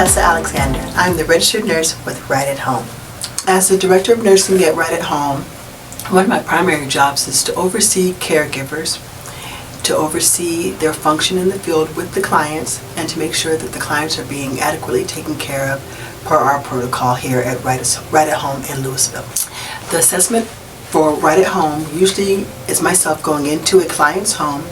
Tessa Alexander. I'm the registered nurse with Right at Home. As the director of nursing at Right at Home, one of my primary jobs is to oversee caregivers, to oversee their function in the field with the clients, and to make sure that the clients are being adequately taken care of per our protocol here at Right at Home in Louisville. The assessment for Right at Home usually is myself going into a client's home,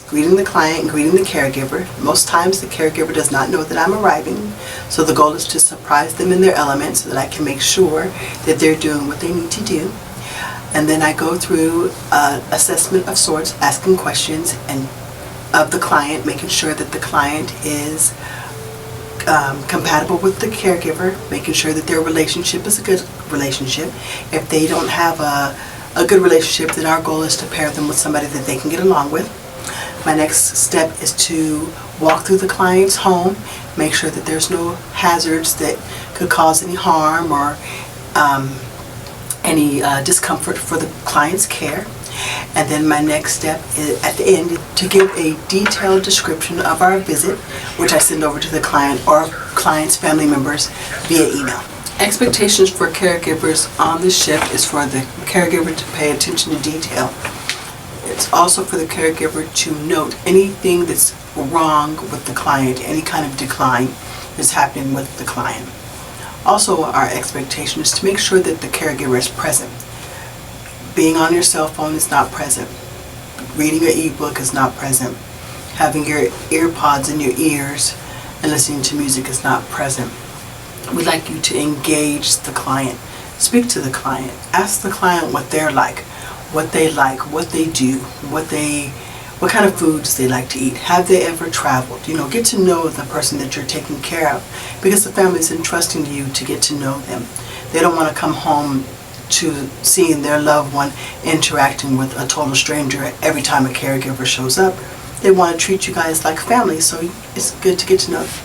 greeting the client and greeting the caregiver. Most times the caregiver does not know that I'm arriving, so the goal is to surprise them in their element so that I can make sure that they're doing what they need to do. And then I go through an assessment of sorts, asking questions and of the client, making sure that the client is compatible with the caregiver, making sure that their relationship is a good relationship. If they don't have a good relationship, then our goal is to pair them with somebody that they can get along with. My next step is to walk through the client's home, make sure that there's no hazards that could cause any harm or any discomfort for the client's care. And then my next step is at the end to give a detailed description of our visit, which I send over to the client or client's family members via email. Expectations for caregivers on the shift is for the caregiver to pay attention to detail. It's also for the caregiver to note anything that's wrong with the client, any kind of decline that's happening with the client. Also, our expectation is to make sure that the caregiver is present. Being on your cell phone is not present. Reading your ebook is not present. Having your ear pods in your ears and listening to music is not present. We'd like you to engage the client. Speak to the client. Ask the client what they're like, what they do, what kind of foods they like to eat. Have they ever traveled? Get to know the person that you're taking care of, because the family's entrusting you to get to know them. They don't want to come home to seeing their loved one interacting with a total stranger every time a caregiver shows up. They want to treat you guys like family, so it's good to get to know them.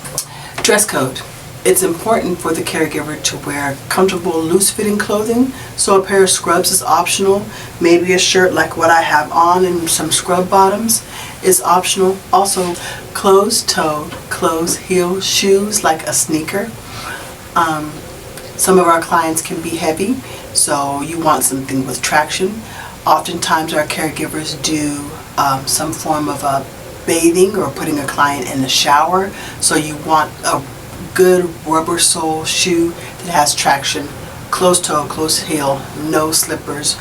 Dress code. It's important for the caregiver to wear comfortable, loose-fitting clothing, so a pair of scrubs is optional. Maybe a shirt like what I have on and some scrub bottoms is optional. Also, closed-toed, closed-heel shoes like a sneaker. Some of our clients can be heavy, so you want something with traction. Oftentimes our caregivers do some form of bathing or putting a client in the shower, so you want a good rubber sole shoe that has traction, closed toe, closed heel, no slippers,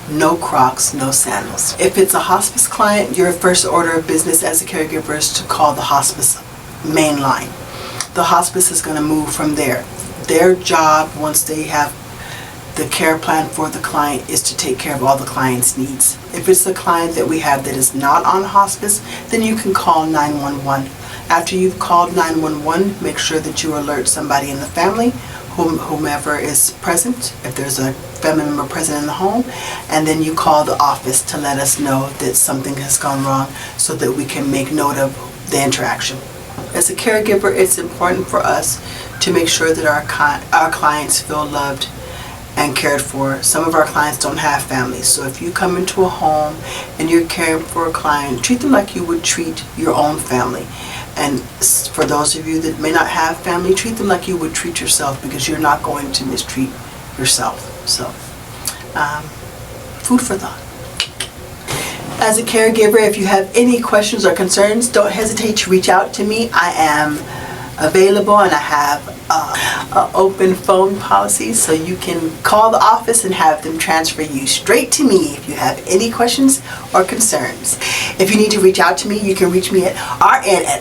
no Crocs, no sandals. If it's a hospice client, your first order of business as a caregiver is to call the hospice main line. The hospice is going to move from there. Their job, once they have the care plan for the client, is to take care of all the client's needs. If it's the client that we have that is not on hospice, then you can call 911. After you've called 911, make sure that you alert somebody in the family, whomever is present, if there's a family member present in the home, and then you call the office to let us know that something has gone wrong so that we can make note of the interaction. As a caregiver, it's important for us to make sure that our clients feel loved and cared for. Some of our clients don't have families, so if you come into a home and you're caring for a client, treat them like you would treat your own family. And for those of you that may not have family, treat them like you would treat yourself, because you're not going to mistreat yourself. So, food for thought. As a caregiver, if you have any questions or concerns, don't hesitate to reach out to me. I am available, and I have an open phone policy, so you can call the office and have them transfer you straight to me if you have any questions or concerns. If you need to reach out to me, you can reach me at rn@rahdfw.com.